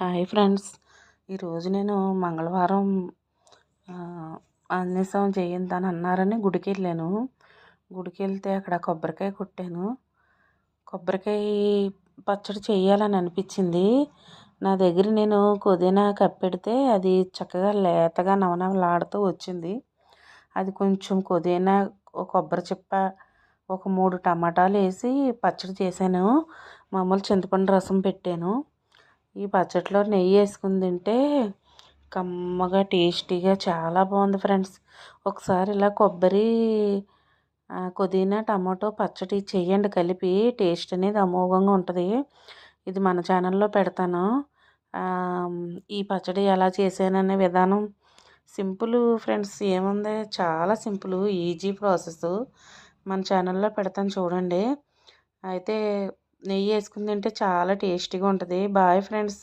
Hi friends. ఈరోజు నేను మంగళవారం ఆంజనేయ స్వామి జయంతి అని అన్నారని గుడికి వెళ్ళాను. గుడికి వెళ్తే అక్కడ కొబ్బరికాయ కొట్టాను. కొబ్బరికాయ పచ్చడి చేయాలని అనిపించింది. నా దగ్గర నేను పుదీనా కప్పెడితే అది చక్కగా లేతగా నవనవలాడుతూ వచ్చింది. అది కొంచెం పుదీనా, కొబ్బరి చిప్ప, ఒక 3 టమాటాలు వేసి పచ్చడి చేశాను. మామూలు చింతపండు రసం పెట్టాను. ఈ పచ్చడిలో నెయ్యి వేసుకుని తింటే కమ్మగా టేస్టీగా చాలా బాగుంది ఫ్రెండ్స్. ఒకసారి ఇలా కొబ్బరి, పుదీనా, టమాటో పచ్చడి చేయండి కలిపి. టేస్ట్ అనేది అమోఘంగా ఉంటుంది. ఇది మన ఛానల్లో పెడతాను. ఈ పచ్చడి ఎలా చేశాననే విధానం సింపుల్ ఫ్రెండ్స్. ఏముంది, చాలా సింపుల్, ఈజీ ప్రాసెస్. మన ఛానల్లో పెడతాను చూడండి. అయితే నెయ్యి వేసుకుని తింటే చాలా టేస్టీగా ఉంటుంది. Bye friends.